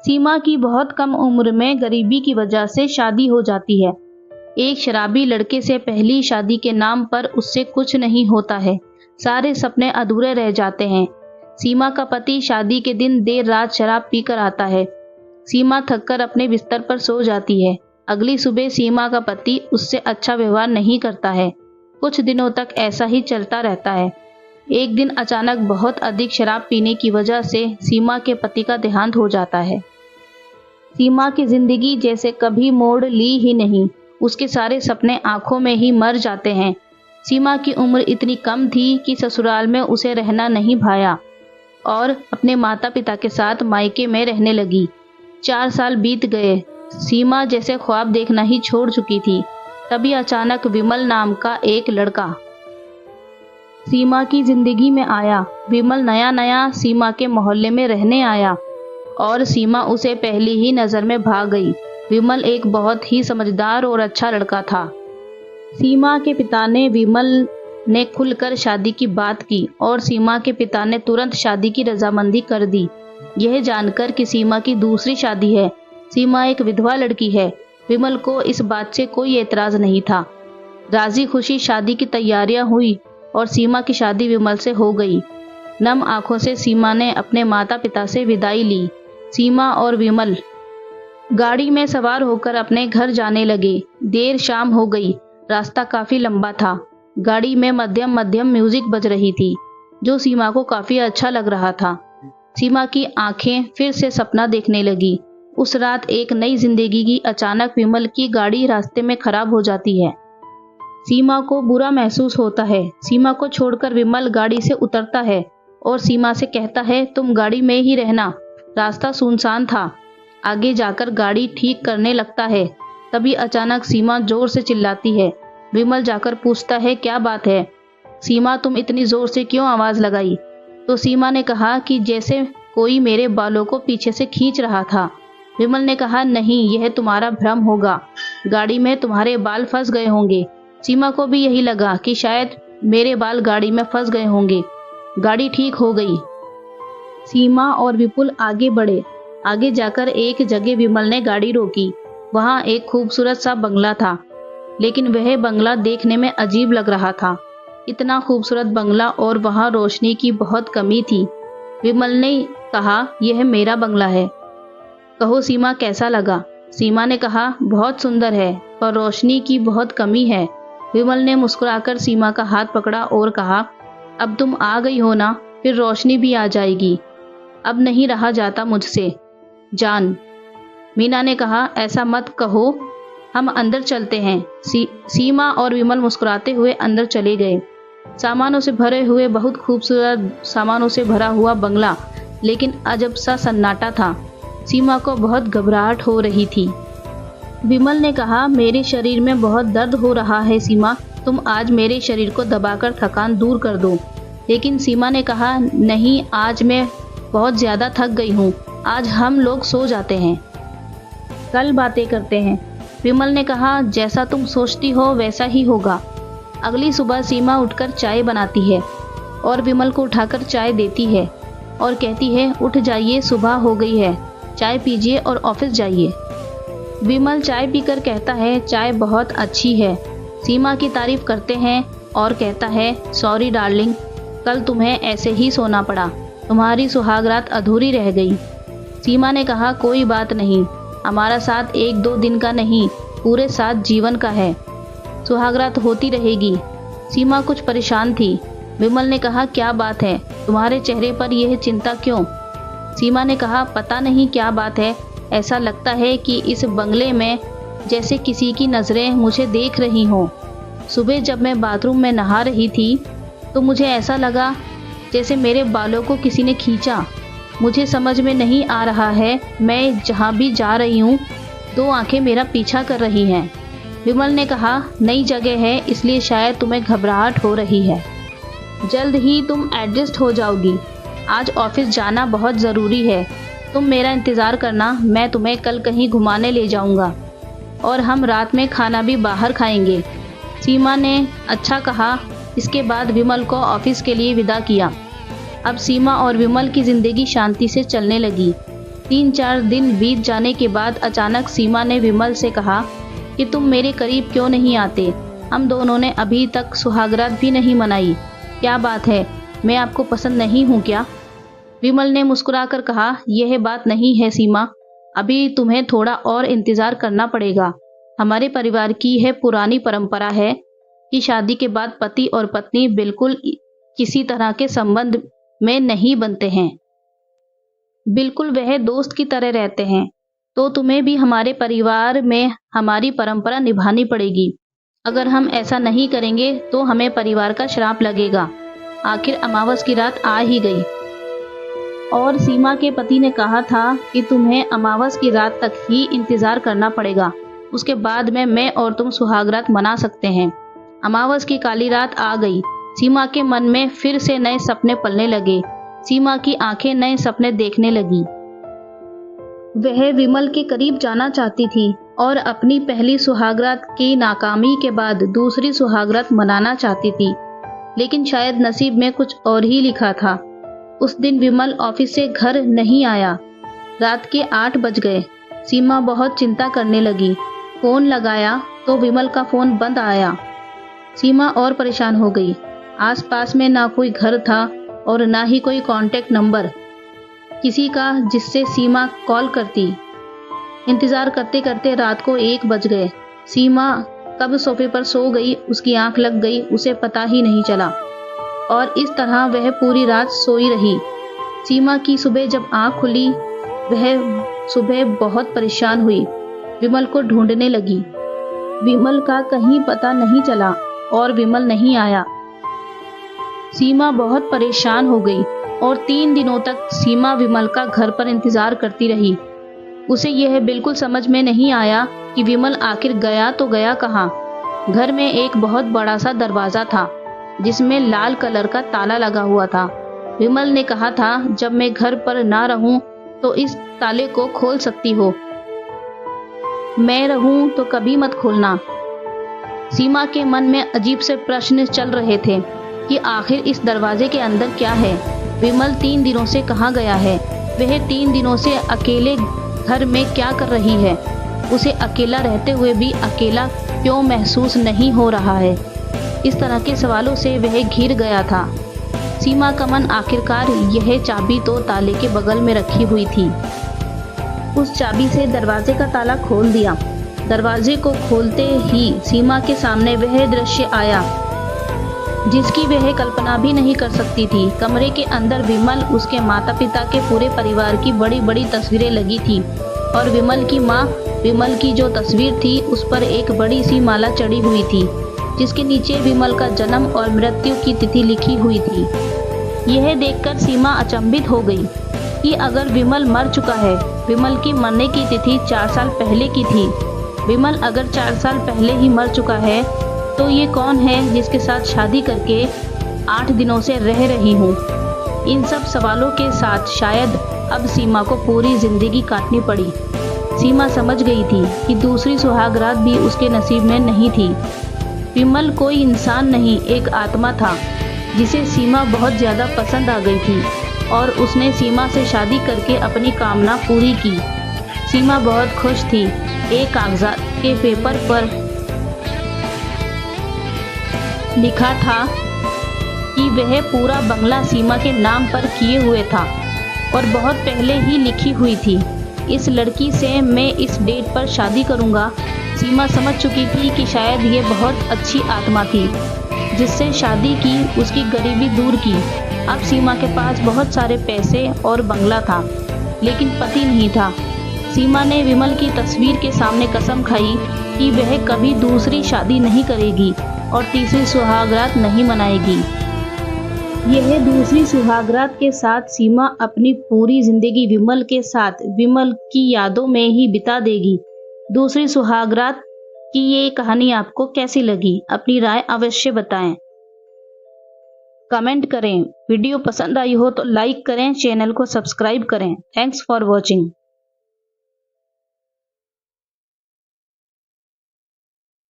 सीमा की बहुत कम उम्र में गरीबी की वजह से शादी हो जाती है। एक शराबी लड़के से पहली शादी के नाम पर उससे कुछ नहीं होता है। सारे सपने अधूरे रह जाते हैं। सीमा का पति शादी के दिन देर रात शराब पीकर आता है। सीमा थककर अपने बिस्तर पर सो जाती है। अगली सुबह सीमा का पति उससे अच्छा व्यवहार नहीं करता है। कुछ दिनों तक ऐसा ही चलता रहता है। एक दिन अचानक बहुत अधिक शराब पीने की वजह से सीमा के पति का देहांत हो जाता है। सीमा की जिंदगी जैसे कभी मोड़ ली ही नहीं। उसके सारे सपने आंखों में ही मर जाते हैं। सीमा की उम्र इतनी कम थी कि ससुराल में उसे रहना नहीं भाया और अपने माता पिता के साथ मायके में रहने लगी। 4 साल बीत गए। सीमा जैसे ख्वाब देखना ही छोड़ चुकी थी। तभी अचानक विमल नाम का एक लड़का सीमा की जिंदगी में आया। विमल नया नया सीमा के मोहल्ले में रहने आया और सीमा उसे पहली ही नज़र में भाग गई। विमल एक बहुत ही समझदार और अच्छा लड़का था। सीमा के पिता ने विमल ने खुलकर शादी की बात की और सीमा के पिता ने तुरंत शादी की रजामंदी कर दी। यह जानकर कि सीमा की दूसरी शादी है, सीमा एक विधवा लड़की है, विमल को इस बात से कोई एतराज नहीं था। राजी खुशी शादी की तैयारियां हुई और सीमा की शादी विमल से हो गई। नम आंखों से सीमा ने अपने माता पिता से विदाई ली। सीमा और विमल गाड़ी में सवार होकर अपने घर जाने लगे। देर शाम हो गई। रास्ता काफी लंबा था। गाड़ी में मध्यम मध्यम म्यूजिक बज रही थी जो सीमा को काफी अच्छा लग रहा था। सीमा की आंखें फिर से सपना देखने लगी। उस रात एक नई जिंदगी की अचानक विमल की गाड़ी रास्ते में खराब हो जाती है। सीमा को बुरा महसूस होता है। सीमा को छोड़कर विमल गाड़ी से उतरता है और सीमा से कहता है, तुम गाड़ी में ही रहना। रास्ता सुनसान था। आगे जाकर गाड़ी ठीक करने लगता है। तभी अचानक सीमा जोर से चिल्लाती है। विमल जाकर पूछता है, क्या बात है सीमा, तुम इतनी जोर से क्यों आवाज लगाई? तो सीमा ने कहा कि जैसे कोई मेरे बालों को पीछे से खींच रहा था। विमल ने कहा, नहीं, यह तुम्हारा भ्रम होगा, गाड़ी में तुम्हारे बाल फंस गए होंगे। सीमा को भी यही लगा कि शायद मेरे बाल गाड़ी में फंस गए होंगे। गाड़ी ठीक हो गई। सीमा और विपुल आगे बढ़े। आगे जाकर एक जगह विमल ने गाड़ी रोकी। वहां एक खूबसूरत सा बंगला था, लेकिन वह बंगला देखने में अजीब लग रहा था। इतना खूबसूरत बंगला और वहां रोशनी की बहुत कमी थी। विमल ने कहा, यह मेरा बंगला है, कहो सीमा कैसा लगा? सीमा ने कहा, बहुत सुंदर है, पर रोशनी की बहुत कमी है। विमल ने मुस्कुराकर सीमा का हाथ पकड़ा और कहा, अब तुम आ गई हो ना, फिर रोशनी भी आ जाएगी। अब नहीं रहा जाता मुझसे जान। मीना ने कहा, ऐसा मत कहो, हम अंदर चलते हैं। सीमा और विमल मुस्कुराते हुए अंदर चले गए। सामानों से भरे हुए बहुत खूबसूरत सामानों से भरा हुआ बंगला, लेकिन अजब सा सन्नाटा था। सीमा को बहुत घबराहट हो रही थी। विमल ने कहा, मेरे शरीर में बहुत दर्द हो रहा है सीमा, तुम आज मेरे शरीर को दबाकर थकान दूर कर दो। लेकिन सीमा ने कहा, नहीं, आज मैं बहुत ज्यादा थक गई हूँ, आज हम लोग सो जाते हैं, कल बातें करते हैं। विमल ने कहा, जैसा तुम सोचती हो वैसा ही होगा। अगली सुबह सीमा उठकर चाय बनाती है और विमल को उठाकर चाय देती है और कहती है, उठ जाइए, सुबह हो गई है, चाय पीजिए और ऑफिस जाइए। विमल चाय पीकर कहता है, चाय बहुत अच्छी है। सीमा की तारीफ करते हैं और कहता है, सॉरी डार्लिंग, कल तुम्हें ऐसे ही सोना पड़ा, तुम्हारी सुहागरात अधूरी रह गई। सीमा ने कहा, कोई बात नहीं, हमारा साथ 1-2 दिन का नहीं, पूरे 7 जीवन का है, सुहागरात होती रहेगी। सीमा कुछ परेशान थी। विमल ने कहा, क्या बात है, तुम्हारे चेहरे पर यह चिंता क्यों? सीमा ने कहा, पता नहीं क्या बात है, ऐसा लगता है कि इस बंगले में जैसे किसी की नज़रें मुझे देख रही हों। सुबह जब मैं बाथरूम में नहा रही थी तो मुझे ऐसा लगा जैसे मेरे बालों को किसी ने खींचा। मुझे समझ में नहीं आ रहा है, मैं जहाँ भी जा रही हूँ 2 आंखें मेरा पीछा कर रही हैं। विमल ने कहा, नई जगह है इसलिए शायद तुम्हें घबराहट हो रही है, जल्द ही तुम एडजस्ट हो जाओगी। आज ऑफिस जाना बहुत ज़रूरी है, तुम मेरा इंतज़ार करना, मैं तुम्हें कल कहीं घुमाने ले जाऊंगा और हम रात में खाना भी बाहर खाएंगे। सीमा ने अच्छा कहा। इसके बाद विमल को ऑफिस के लिए विदा किया। अब सीमा और विमल की ज़िंदगी शांति से चलने लगी। 3-4 दिन बीत जाने के बाद अचानक सीमा ने विमल से कहा कि तुम मेरे करीब क्यों नहीं आते? हम दोनों ने अभी तक सुहागरात भी नहीं मनाई। क्या बात है, मैं आपको पसंद नहीं हूँ क्या? विमल ने मुस्कुराकर कहा, यह बात नहीं है सीमा, अभी तुम्हें थोड़ा और इंतजार करना पड़ेगा। हमारे परिवार की यह पुरानी परंपरा है कि शादी के बाद पति और पत्नी बिल्कुल किसी तरह के संबंध में नहीं बनते हैं, बिल्कुल वह दोस्त की तरह रहते हैं। तो तुम्हें भी हमारे परिवार में हमारी परंपरा निभानी पड़ेगी। अगर हम ऐसा नहीं करेंगे तो हमें परिवार का श्राप लगेगा। आखिर अमावस की रात आ ही गई और सीमा के पति ने कहा था कि तुम्हें अमावस की रात तक ही इंतजार करना पड़ेगा, उसके बाद में मैं और तुम सुहागरात मना सकते हैं। अमावस की काली रात आ गई। सीमा के मन में फिर से नए सपने पलने लगे। सीमा की आंखें नए सपने देखने लगी। वह विमल के करीब जाना चाहती थी और अपनी पहली सुहागरात की नाकामी के बाद दूसरी सुहागरात मनाना चाहती थी, लेकिन शायद नसीब में कुछ और ही लिखा था। उस दिन विमल ऑफिस से घर नहीं आया। रात के 8 बज गए। सीमा बहुत चिंता करने लगी। फोन लगाया तो विमल का फोन बंद आया। सीमा और परेशान हो गई। आसपास में ना कोई घर था और ना ही कोई कांटेक्ट नंबर किसी का जिससे सीमा कॉल करती। इंतजार करते करते रात को 1 बज गए। सीमा कब सोफे पर सो गई, उसकी आंख लग गई, उसे पता ही नहीं चला और इस तरह वह पूरी रात सोई रही। सीमा की सुबह जब आंख खुली, वह सुबह बहुत परेशान हुई। विमल को ढूंढने लगी। विमल का कहीं पता नहीं चला और विमल नहीं आया। सीमा बहुत परेशान हो गई और 3 दिनों तक सीमा विमल का घर पर इंतजार करती रही। उसे यह बिल्कुल समझ में नहीं आया कि विमल आखिर गया तो गया कहाँ। घर में एक बहुत बड़ा सा दरवाजा था जिसमें लाल कलर का ताला लगा हुआ था। विमल ने कहा था, जब मैं घर पर ना रहूं तो इस ताले को खोल सकती हो, मैं रहूं तो कभी मत खोलना। सीमा के मन में अजीब से प्रश्न चल रहे थे कि आखिर इस दरवाजे के अंदर क्या है। विमल 3 दिनों से कहाँ गया है? वह 3 दिनों से अकेले घर में क्या कर रही है? उसे अकेला रहते हुए भी अकेला क्यों महसूस नहीं हो रहा है? इस तरह के सवालों से वह घिर गया था। सीमा का मन आखिरकार यह चाबी तो ताले के बगल में रखी हुई थी। उस चाबी से दरवाजे का ताला खोल दिया। दरवाजे को खोलते ही सीमा के सामने वह दृश्य आया जिसकी वह कल्पना भी नहीं कर सकती थी। कमरे के अंदर विमल, उसके माता पिता के पूरे परिवार की बड़ी बड़ी तस्वीरें लगी थी और विमल की माँ, विमल की जो तस्वीर थी उस पर एक बड़ी सी माला चढ़ी हुई थी जिसके नीचे विमल का जन्म और मृत्यु की तिथि लिखी हुई थी। यह देखकर सीमा अचंभित हो गई कि अगर विमल मर चुका है, विमल की मरने की तिथि 4 साल पहले की थी। विमल अगर 4 साल पहले ही मर चुका है तो ये कौन है जिसके साथ शादी करके 8 दिनों से रह रही हूँ? इन सब सवालों के साथ शायद अब सीमा को पूरी जिंदगी काटनी पड़ी। सीमा समझ गई थी कि दूसरी सुहागरात भी उसके नसीब में नहीं थी। विमल कोई इंसान नहीं, एक आत्मा था जिसे सीमा बहुत ज़्यादा पसंद आ गई थी और उसने सीमा से शादी करके अपनी कामना पूरी की। सीमा बहुत खुश थी। एक कागजात के पेपर पर लिखा था कि वह पूरा बंगला सीमा के नाम पर किए हुए था और बहुत पहले ही लिखी हुई थी, इस लड़की से मैं इस डेट पर शादी करूंगा। सीमा समझ चुकी थी कि शायद ये बहुत अच्छी आत्मा थी जिससे शादी की, उसकी गरीबी दूर की। अब सीमा के पास बहुत सारे पैसे और बंगला था लेकिन पति नहीं था। सीमा ने विमल की तस्वीर के सामने कसम खाई कि वह कभी दूसरी शादी नहीं करेगी और तीसरी सुहागरात नहीं मनाएगी। यह दूसरी सुहागरात के साथ सीमा अपनी पूरी जिंदगी विमल के साथ, विमल की यादों में ही बिता देगी। दूसरी सुहागरात की ये कहानी आपको कैसी लगी? अपनी राय अवश्य बताएं, कमेंट करें। वीडियो पसंद आई हो तो लाइक करें, चैनल को सब्सक्राइब करें। Thanks for watching.